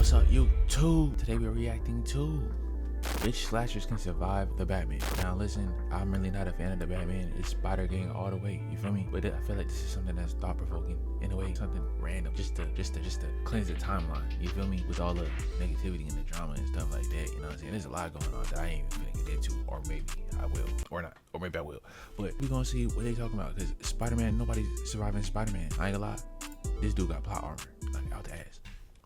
What's up, YouTube? Today we're reacting to which slashers can survive the Batman. Now listen, I'm really not a fan of the Batman. It's Spider Gang all the way, you feel me? But I feel like this is something that's thought-provoking in a way, something random, just to cleanse the timeline, you feel me? With all the negativity and the drama and stuff like that, you know what I'm saying? There's a lot going on that I ain't even gonna get into, or maybe I will, or not, or maybe I will. But we're gonna see what they talking about, because Spider-Man, nobody's surviving Spider-Man. I ain't gonna lie, this dude got plot armor, like out the ass.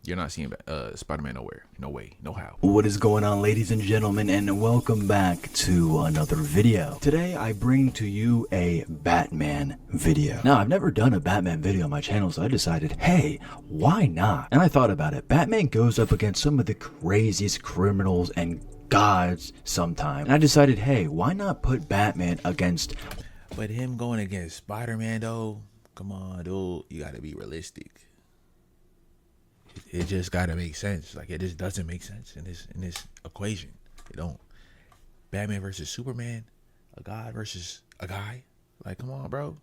You're not seeing Spider-Man nowhere. No way, no how. What is going on, ladies and gentlemen, and welcome back to another video. Today I bring to you a Batman video. Now, I've never done a Batman video on my channel, so I decided, hey, why not? And I thought about it. Batman goes up against some of the craziest criminals and gods sometimes. And I decided, hey, why not put Batman against... But him going against Spider-Man though, come on, dude, you gotta be realistic. It just gotta make sense. Like, it just doesn't make sense in this equation. It don't. Batman versus Superman, a god versus a guy. Like, come on, bro.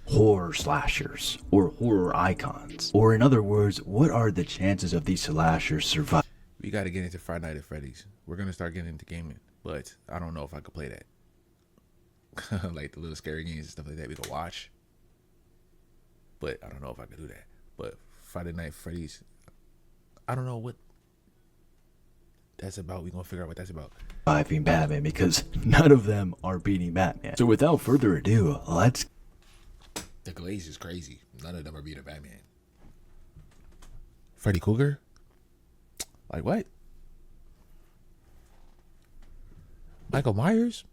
Horror slashers or horror icons, or in other words, what are the chances of these slashers surviving? We gotta get into Friday Night at Freddy's. We're gonna start getting into gaming, but I don't know if I could play that. Like the little scary games and stuff like that we could watch, but I don't know if I could do that. But Friday Night Freddy's, I don't know what that's about. We're gonna figure out what that's about. Surviving Batman, because none of them are beating Batman. So without further ado, let's... The Glaze is crazy. None of them are beating Batman. Freddy Krueger? Like what? Michael Myers?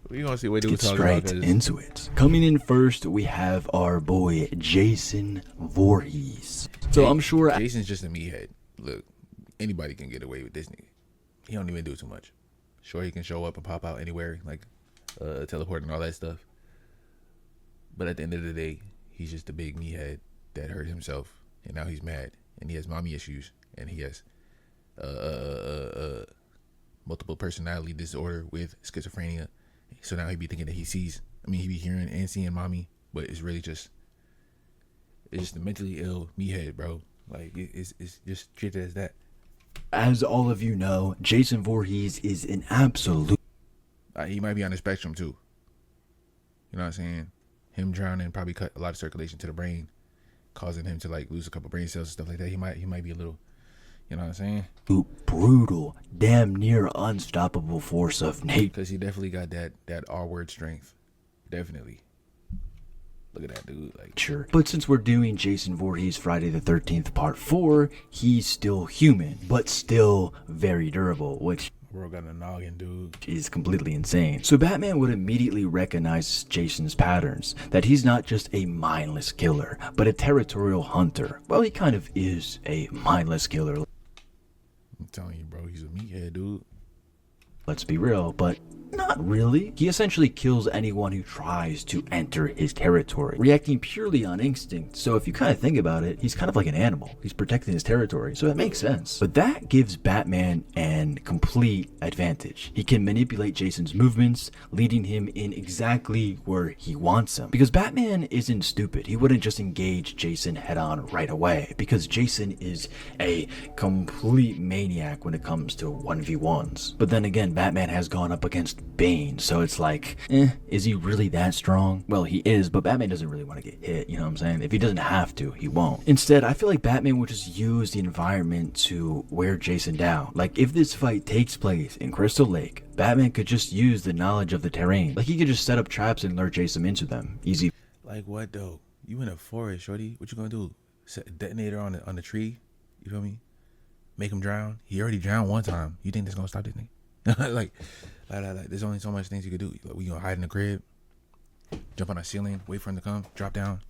We're gonna see what they were talking about. Get straight into it. Coming in first, we have our boy Jason Voorhees. So I'm sure Jason's just a meathead. Look, anybody can get away with this nigga. He don't even do too much. Sure, he can show up and pop out anywhere, like teleport and all that stuff. But at the end of the day, he's just a big meathead that hurt himself, and now he's mad, and he has mommy issues, and he has multiple personality disorder with schizophrenia. So now he be thinking that he sees, he be hearing and seeing mommy, but it's really it's just a mentally ill meathead, bro. Like, it's just treated as that. As all of you know, Jason Voorhees is an absolute... He might be on the spectrum too. You know what I'm saying? Him drowning probably cut a lot of circulation to the brain, causing him to like lose a couple brain cells and stuff like that. He might be a little... You know what I'm saying? Brutal, damn near unstoppable force of nature. Because he definitely got that R-word strength. Definitely. Look at that dude. Like, sure. But since we're doing Jason Voorhees Friday the 13th Part 4, he's still human, but still very durable, which... Bro got a noggin, dude. Is completely insane. So Batman would immediately recognize Jason's patterns, that he's not just a mindless killer, but a territorial hunter. Well, he kind of is a mindless killer. I'm telling you, bro, he's a meathead, dude. Let's be real, but not really. He essentially kills anyone who tries to enter his territory, reacting purely on instinct. So if you kind of think about it, he's kind of like an animal. He's protecting his territory, so it makes sense. But that gives Batman an complete advantage. He can manipulate Jason's movements, leading him in exactly where he wants him. Because Batman isn't stupid. He wouldn't just engage Jason head on right away, because Jason is a complete maniac when it comes to 1v1s. But then again, Batman has gone up against Bane, so it's like, is he really that strong? Well, he is, but Batman doesn't really want to get hit, you know what I'm saying? If he doesn't have to, he won't. Instead, I feel like Batman would just use the environment to wear Jason down. Like, if this fight takes place in Crystal Lake, Batman could just use the knowledge of the terrain. Like, he could just set up traps and lure Jason into them. Easy. Like what though? You in a forest, shorty. What you gonna do? Set a detonator on the tree? You feel me? Make him drown? He already drowned one time. You think that's gonna stop this thing? like, there's only so much things you could do. Like, we gonna hide in the crib, jump on a ceiling, wait for him to come, drop down,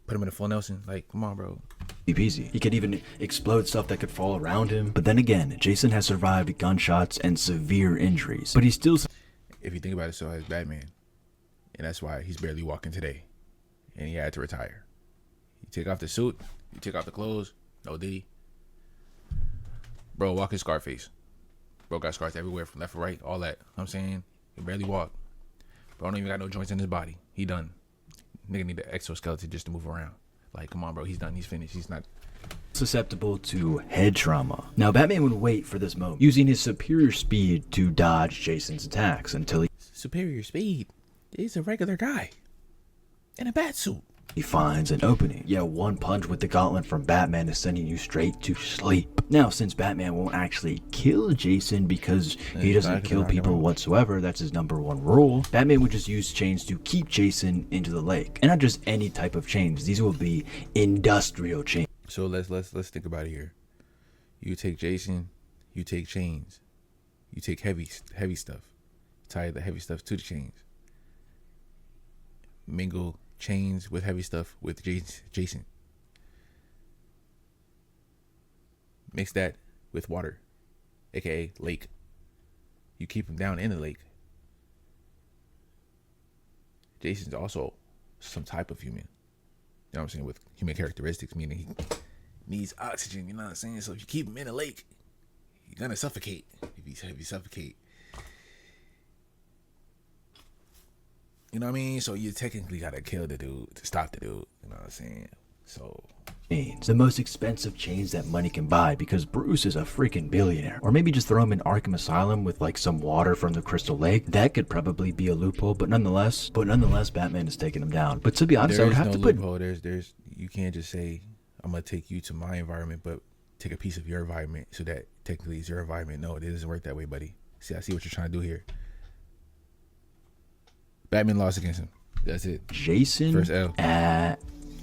put him in a full Nelson. Like, come on, bro. Easy. He could even explode stuff that could fall around him. But then again, Jason has survived gunshots and severe injuries. But he's still... If you think about it, so has Batman. And that's why he's barely walking today. And he had to retire. You take off the suit, you take off the clothes, no Diddy. Bro, walking Scarface. Bro got scars everywhere from left to right, all that. I'm saying, he barely walk. Bro don't even got no joints in his body. He done. nigga need an exoskeleton just to move around. Like, come on, bro. He's done. He's finished. He's not susceptible to head trauma. Now, Batman would wait for this moment, using his superior speed to dodge Jason's attacks until superior speed. He's a regular guy in a bat suit. he finds an opening. Yeah, one punch with the gauntlet from Batman is sending you straight to sleep. Now, since Batman won't actually kill Jason because he doesn't kill people whatsoever, that's his #1 rule, Batman would just use chains to keep Jason into the lake. And not just any type of chains. These will be industrial chains. So let's think about it here. You take Jason, you take chains, you take heavy stuff, tie the heavy stuff to the chains, mingle chains with heavy stuff with Jason, mix that with water, aka lake. You keep him down in the lake. Jason's also some type of human. You know what I'm saying? With human characteristics, meaning he needs oxygen, you know what I'm saying? So if you keep him in a lake, you're gonna suffocate. If you suffocate. You know what I mean? So you technically gotta kill the dude to stop the dude. You know what I'm saying? So the most expensive chains that money can buy, because Bruce is a freaking billionaire. Or maybe just throw him in Arkham Asylum with like some water from the Crystal Lake. That could probably be a loophole, but nonetheless, Batman is taking him down. But to be honest, I would have to put loophole. There's you can't just say I'm gonna take you to my environment, but take a piece of your environment so that technically it's your environment. No, it doesn't work that way, buddy. See, I see what you're trying to do here. Batman lost against him. That's it. Jason first L.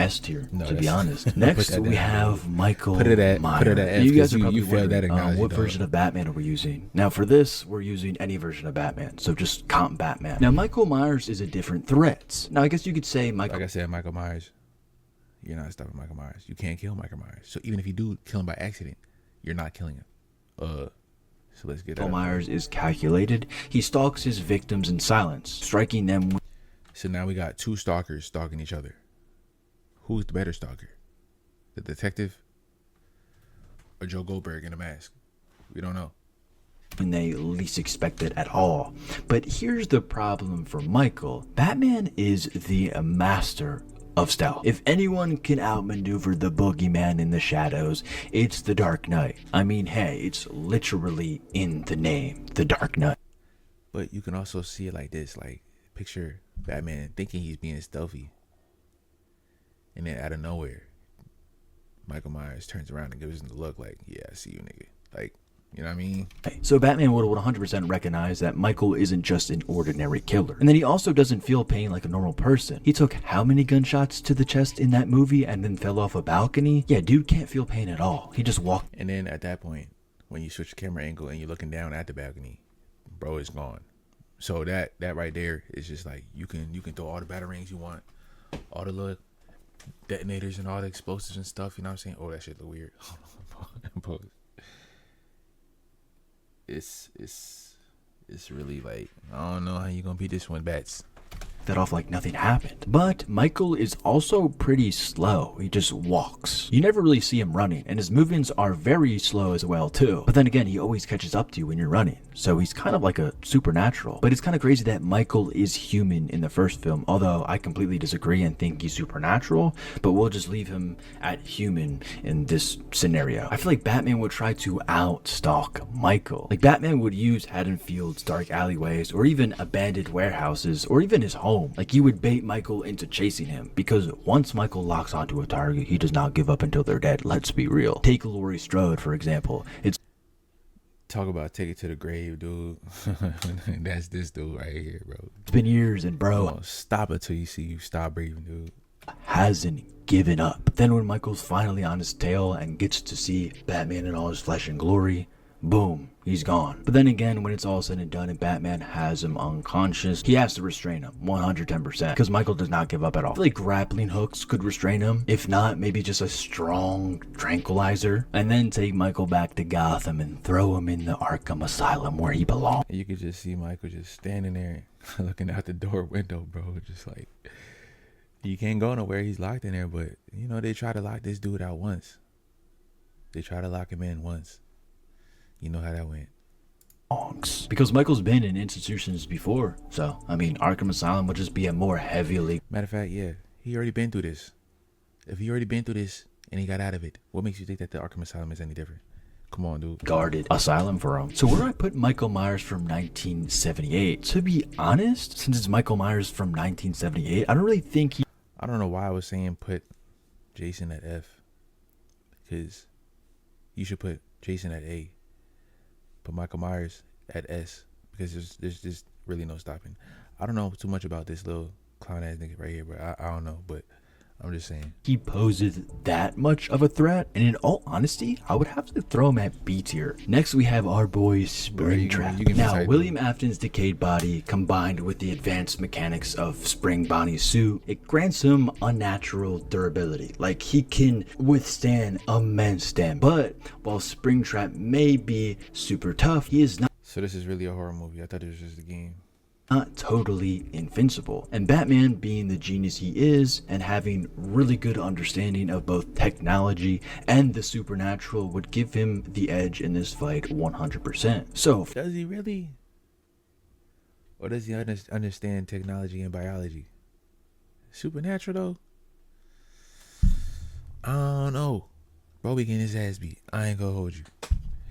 S tier, to be honest. Next, we have Michael Put it at F. You guys are probably you failed that wondering what version of Batman are we using. Now, for this, we're using any version of Batman, so just comp Batman. Now, Michael Myers is a different threat. Now, I guess you could say Michael... Like I said, Michael Myers, you're not stopping Michael Myers. You can't kill Michael Myers. So even if you do kill him by accident, you're not killing him. So let's get that. Michael Myers is calculated. He stalks his victims in silence, striking them with... So now we got two stalkers stalking each other. Who's the better stalker? The detective or Joe Goldberg in a mask? We don't know. When they least expect it at all. But here's the problem for Michael. Batman is the master of stealth. If anyone can outmaneuver the boogeyman in the shadows, it's the Dark Knight. I mean, hey, it's literally in the name, the Dark Knight. But you can also see it like this. Like, picture Batman thinking he's being stealthy. And then out of nowhere, Michael Myers turns around and gives him the look like, yeah, I see you, nigga. Like, you know what I mean? So Batman would 100% recognize that Michael isn't just an ordinary killer. And then he also doesn't feel pain like a normal person. He took how many gunshots to the chest in that movie and then fell off a balcony? Yeah, dude can't feel pain at all. He just walked. And then at that point, when you switch the camera angle and you're looking down at the balcony, bro is gone. So that right there is just like, you can throw all the batarangs you want, all the little detonators and all the explosives and stuff, you know what I'm saying? Oh, that shit look weird. It's really like, I don't know how you gonna beat this one, bats. That off like nothing happened. But Michael is also pretty slow. He just walks. You never really see him running, and his movements are very slow as well too. But then again, he always catches up to you when you're running. So he's kind of like a supernatural. But it's kind of crazy that Michael is human in the first film, although I completely disagree and think he's supernatural, but we'll just leave him at human in this scenario. I feel like Batman would try to out-stalk Michael. Like Batman would use Haddonfield's dark alleyways, or even abandoned warehouses, or even his home. Like, you would bait Michael into chasing him, because once Michael locks onto a target, he does not give up until they're dead. Let's be real. Take Laurie Strode, for example. Talk about take it to the grave, dude. That's this dude right here, bro. It's been years, and bro, stop it till you see you stop breathing, dude. Hasn't given up. Then when Michael's finally on his tail and gets to see Batman in all his flesh and glory, boom, he's gone. But then again, when it's all said and done and Batman has him unconscious, he has to restrain him 110%, because Michael does not give up at all. I feel like grappling hooks could restrain him. If not, maybe just a strong tranquilizer, and then take Michael back to Gotham and throw him in the Arkham Asylum where he belongs. You could just see Michael just standing there looking out the door window, bro, just like, he can't go nowhere, he's locked in there. But you know, they try to lock this dude out once. They try to lock him in once. You know how that went. Because Michael's been in institutions before. So, I mean, Arkham Asylum would just be a more heavily... Matter of fact, yeah. He already been through this. If he already been through this and he got out of it, what makes you think that the Arkham Asylum is any different? Come on, dude. Guarded asylum for him. So where do I put Michael Myers from 1978? To be honest, since it's Michael Myers from 1978, I don't really think he... I don't know why I was saying put Jason at F. Because you should put Jason at A. Put Michael Myers at S. Because there's just really no stopping. I don't know too much about this little clown ass nigga right here, but I don't know. But I'm just saying. he poses that much of a threat, and in all honesty, I would have to throw him at B tier. Next, we have our boy Springtrap. Now, William Afton's decayed body, combined with the advanced mechanics of Spring Bonnie's suit, it grants him unnatural durability. Like, he can withstand immense damage. But while Springtrap may be super tough, he is So this is really a horror movie. I thought it was just a game. not totally invincible. And Batman, being the genius he is and having really good understanding of both technology and the supernatural, would give him the edge in this fight 100%. So Does he really? Or does he understand technology and biology? Supernatural though? I don't know. Bro be getting his ass beat. I ain't gonna hold you.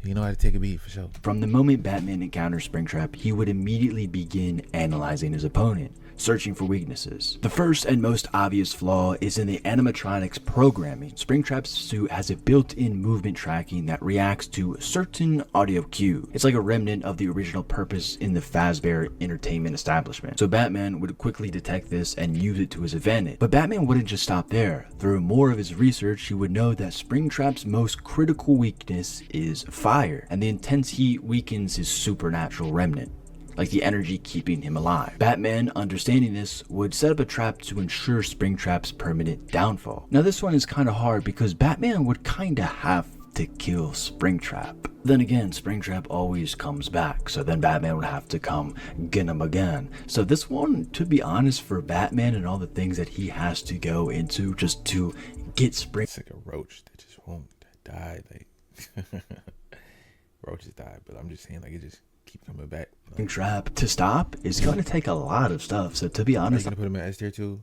You know how to take a beat for sure. from the moment Batman encounters Springtrap, he would immediately begin analyzing his opponent, searching for weaknesses. The first and most obvious flaw is in the animatronics programming. Springtrap's suit has a built-in movement tracking that reacts to certain audio cues. It's like a remnant of the original purpose in the Fazbear Entertainment establishment. So Batman would quickly detect this and use it to his advantage. But Batman wouldn't just stop there. Through more of his research, he would know that Springtrap's most critical weakness is fire, and the intense heat weakens his supernatural remnant, like the energy keeping him alive. Batman, understanding this, would set up a trap to ensure Springtrap's permanent downfall. Now this one is kind of hard because Batman would kind of have to kill Springtrap. Then again, Springtrap always comes back, so then Batman would have to come get him again. So this one, to be honest, for Batman and all the things that he has to go into just to get Spring... It's like a roach that just won't die. Like roaches die, but I'm just saying, like, it just keep coming back. Springtrap to stop is going to take a lot of stuff. So to be Are you honest, gonna put him in S tier too?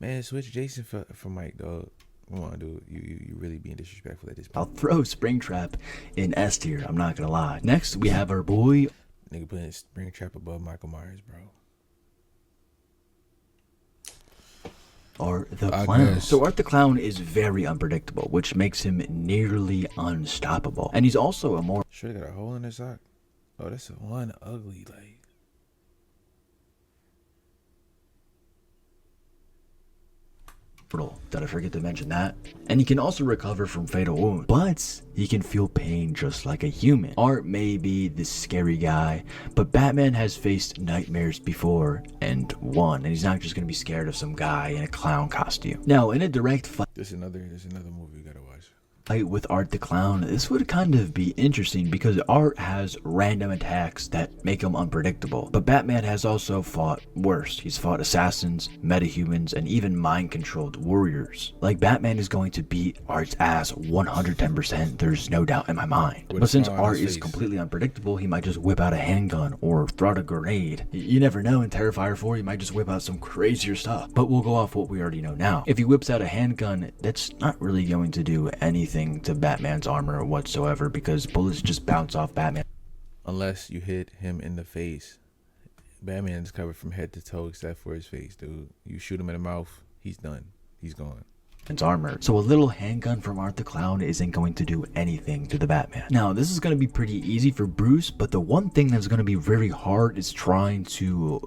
Man, switch Jason for Mike, dog. Come on, dude. You really being disrespectful at this I'll point. throw Springtrap in S tier, I'm not gonna lie. Next, we have our boy Nigga putting Springtrap above Michael Myers, bro. Art the I Clown. guess. So Art the Clown is very unpredictable, which makes him nearly unstoppable. And he's also a more Sure, got a hole in his sock. Oh, that's one ugly, like. mortal. Did I forget to mention that? And he can also recover from fatal wounds, but he can feel pain just like a human. Art may be the scary guy, but Batman has faced nightmares before and won, and he's not just gonna be scared of some guy in a clown costume. Now, in a direct fight There's another movie we gotta watch. with Art the Clown, this would kind of be interesting because Art has random attacks that make him unpredictable. But Batman has also fought worse. He's fought assassins, metahumans, and even mind-controlled warriors. Like, Batman is going to beat Art's ass 110%, there's no doubt in my mind. With But a since smile on Art his is face. completely unpredictable, he might just whip out a handgun or throw out a grenade. You never know, in Terrifier 4, he might just whip out some crazier stuff. But we'll go off what we already know now. If he whips out a handgun, that's not really going to do anything to Batman's armor whatsoever because bullets just bounce off Batman's Unless you hit him in the face. Batman's covered from head to toe except for his face, dude. You shoot him in the mouth, he's done. He's gone. armor. So a little handgun from Art the Clown isn't going to do anything to the Batman. Now, this is going to be pretty easy for Bruce, but the one thing that's going to be very hard is trying to,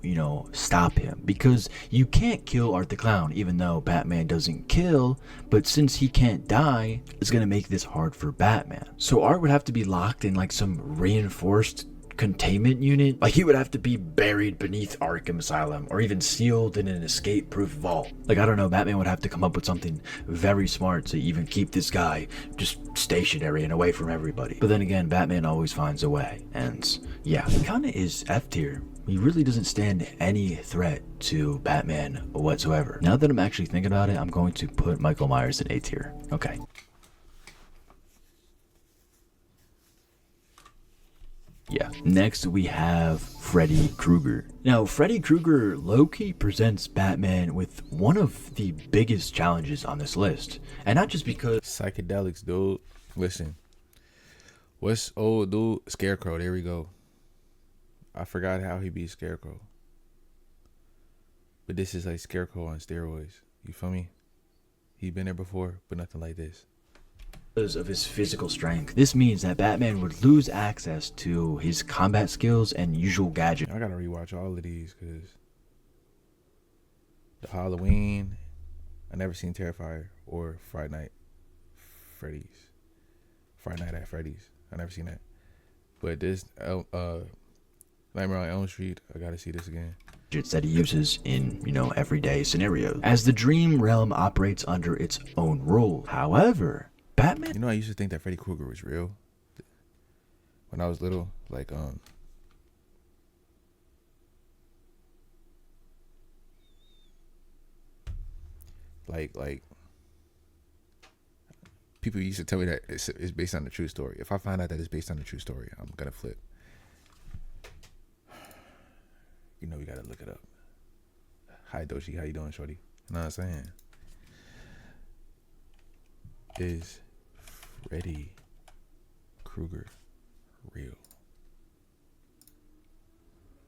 stop him. Because you can't kill Art the Clown, even though Batman doesn't kill, but since he can't die, it's going to make this hard for Batman. So Art would have to be locked in like some reinforced containment unit. Like, he would have to be buried beneath Arkham Asylum or even sealed in an escape-proof vault. Like, I don't know, Batman would have to come up with something very smart to even keep this guy just stationary and away from everybody. But then again, Batman always finds a way. And yeah, he kind of is F tier. He really doesn't stand any threat to Batman whatsoever. Now that I'm actually thinking about it, I'm going to put Michael Myers in A tier. Okay. Yeah. Next, we have Freddy Krueger. Now, Freddy Krueger low-key presents Batman with one of the biggest challenges on this list. And not just because Psychedelics, dude. Listen. What's old dude? Scarecrow. There we go. I forgot how he be Scarecrow. But this is like Scarecrow on steroids. You feel me? He been there before, but nothing like this. of his physical strength. This means that Batman would lose access to his combat skills and usual gadgets. I gotta rewatch all of these because the Halloween, I never seen Terrifier or Friday Night at Freddy's. I never seen that. But this Nightmare on Elm Street, I gotta see this again. That he uses in, everyday scenarios, as the dream realm operates under its own rules. However, Batman, I used to think that Freddy Krueger was real when I was little. Like people used to tell me that it's based on a true story. If I find out that it's based on a true story, I'm gonna flip. We gotta look it up. Hi Doshi, how you doing, shorty? You know what I'm saying? Is Freddy Krueger real?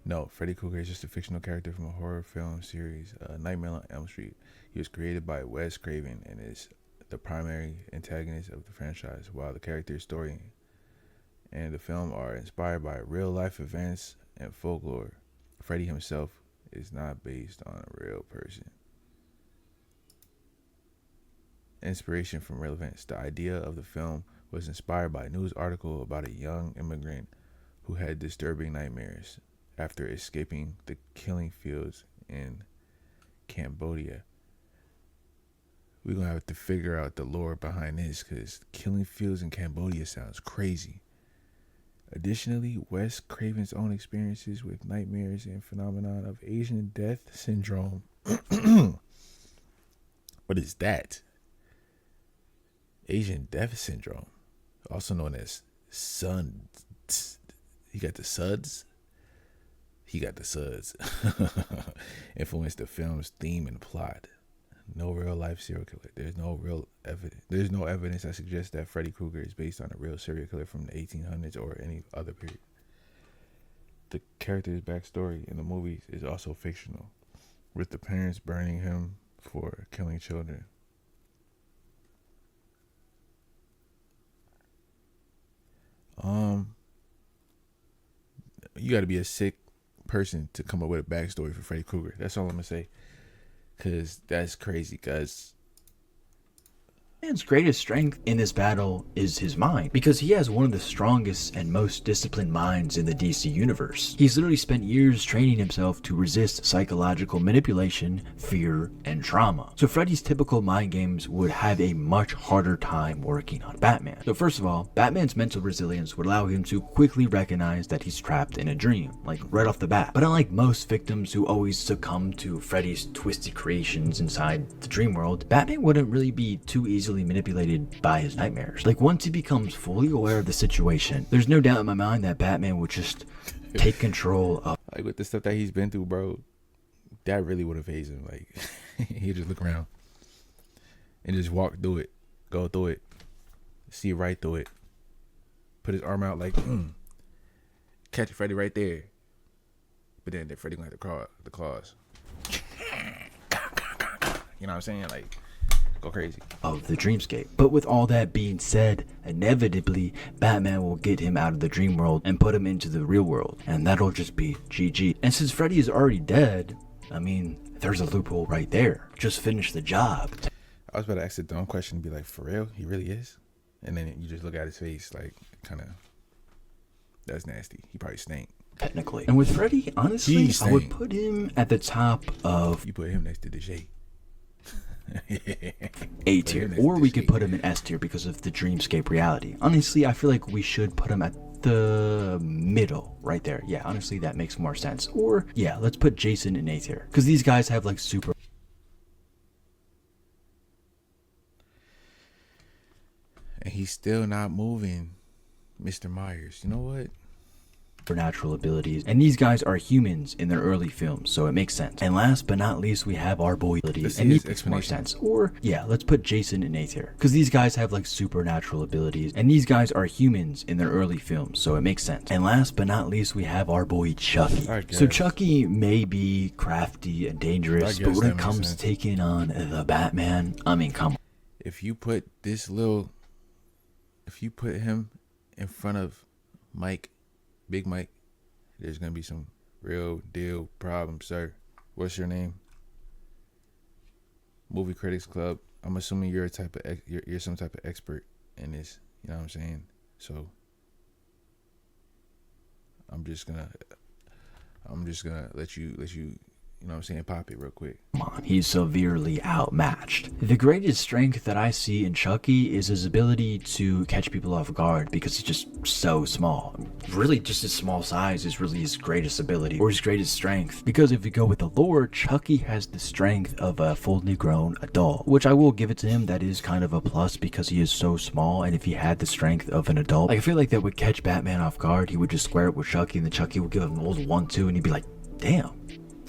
No, Freddy Krueger is just a fictional character from a horror film series, Nightmare on Elm Street. He was created by Wes Craven and is the primary antagonist of the franchise. While the character's story and the film are inspired by real-life events and folklore, Freddy himself is not based on a real person. Inspiration from real events. The idea of the film was inspired by a news article about a young immigrant who had disturbing nightmares after escaping the killing fields in Cambodia. We're going to have to figure out the lore behind this because killing fields in Cambodia sounds crazy. Additionally, Wes Craven's own experiences with nightmares and phenomenon of Asian death syndrome. What is that? Asian death syndrome, also known as SUDS. He got the SUDS. Influenced the film's theme and plot. No real life serial killer. There's no evidence that suggests that Freddy Krueger is based on a real serial killer from the 1800s or any other period. The character's backstory in the movies is also fictional, with the parents burning him for killing children. You got to be a sick person to come up with a backstory for Freddy Krueger. That's all I'm gonna say. Cause that's crazy. Cause Batman's greatest strength in this battle is his mind, because he has one of the strongest and most disciplined minds in the DC universe. He's literally spent years training himself to resist psychological manipulation, fear, and trauma. So Freddy's typical mind games would have a much harder time working on Batman. So first of all, Batman's mental resilience would allow him to quickly recognize that he's trapped in a dream, like right off the bat. But unlike most victims who always succumb to Freddy's twisted creations inside the dream world, Batman wouldn't really be too easily manipulated by his nightmares. Like, once he becomes fully aware of the situation, there's no doubt in my mind that Batman would just take control of. Like, with the stuff that he's been through, bro, that really would have phased him. Like, he'd just look around and just walk through it, go through it, see right through it, put his arm out like, catch Freddy right there. But then Freddy gonna have the claws. You know what I'm saying? Like, go crazy. Of the dreamscape. But with all that being said, inevitably, Batman will get him out of the dream world and put him into the real world. And that'll just be GG. And since Freddy is already dead, I mean, there's a loophole right there. Just finish the job. I was about to ask the dumb question and be like, for real? He really is? And then you just look at his face, like, kind of, that's nasty. He probably stank. Technically. And with Freddy, honestly, I would put him at the top of... You put him next to the J. A tier, or we could put him in S tier because of the dreamscape reality. Honestly, I feel like we should put him at the middle right there. Yeah, honestly, that makes more sense. Or yeah, let's put Jason in A tier because these guys have like super. And he's still not moving, Mr. Myers. You know what? supernatural abilities, and these guys are humans in their early films, so it makes sense. And last but not least, we have our boy abilities, and these makes more sense. Or yeah, let's put Jason in A tier, because these guys have like supernatural abilities, and these guys are humans in their early films, so it makes sense. And last but not least, we have our boy Chucky. So Chucky may be crafty and dangerous, but when it comes to taking on the Batman, I mean, come on. If you put him in front of Mike, Big Mike, there's gonna be some real deal problems, sir. What's your name? Movie Critics Club. I'm assuming you're you're some type of expert in this. You know what I'm saying? So I'm just gonna let you you know what I'm saying, pop it real quick. Come on, he's severely outmatched. The greatest strength that I see in Chucky is his ability to catch people off guard because he's just so small. Really, just his small size is really his greatest ability or his greatest strength. Because if you go with the lore, Chucky has the strength of a fully grown adult, which I will give it to him. That is kind of a plus because he is so small, and if he had the strength of an adult, like, I feel like that would catch Batman off guard. He would just square it with Chucky, and then Chucky would give him an old 1-2, and he'd be like, damn.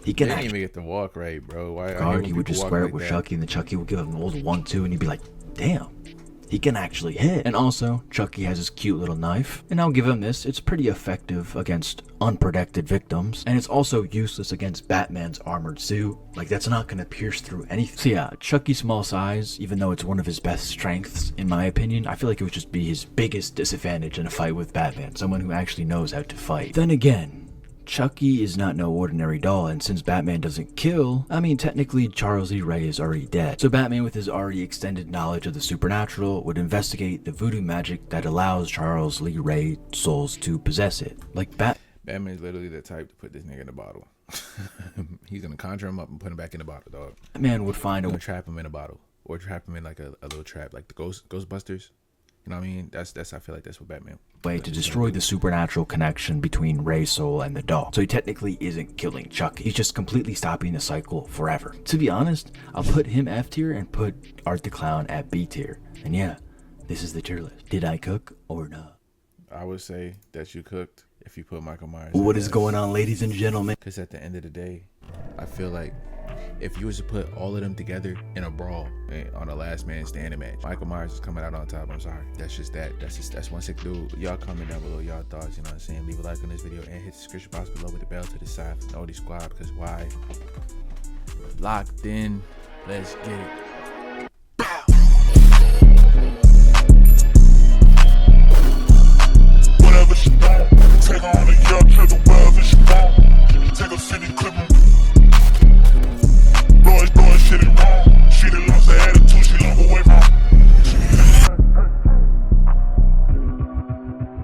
He can actually even get to walk right, bro. He would just square it with Chucky, and then Chucky would give him an old 1-2, and he'd be like, damn, he can actually hit. And also, Chucky has his cute little knife, and I'll give him this. It's pretty effective against unprotected victims, and it's also useless against Batman's armored suit. Like, that's not gonna pierce through anything. So yeah, Chucky's small size, even though it's one of his best strengths, in my opinion, I feel like it would just be his biggest disadvantage in a fight with Batman, someone who actually knows how to fight. Then again, Chucky is not no ordinary doll, and since Batman doesn't kill, I mean, technically Charles Lee Ray is already dead. So Batman, with his already extended knowledge of the supernatural, would investigate the voodoo magic that allows Charles Lee Ray souls to possess it. Like Batman is literally the type to put this nigga in a bottle. He's gonna conjure him up and put him back in the bottle, dog. Batman would find a way to trap him in a bottle, or trap him in like a little trap, like the Ghostbusters. You know what I mean? That's I feel like that's what Batman way to destroy the supernatural connection between Ray's soul and the doll. So he technically isn't killing Chucky. He's just completely stopping the cycle forever. To be honest, I'll put him F tier and put Art the Clown at B tier. And yeah, this is the tier list. Did I cook or not? I would say that you cooked if you put Michael Myers. What is going on, ladies and gentlemen? Because at the end of the day, I feel like if you was to put all of them together in a brawl on a last man standing match, Michael Myers is coming out on top. I'm sorry. That's one sick dude. Y'all comment down below y'all thoughts, you know what I'm saying? Leave a like on this video and hit the description box below with the bell to the side for the Nodie Squad, because why? Locked in. Let's get it.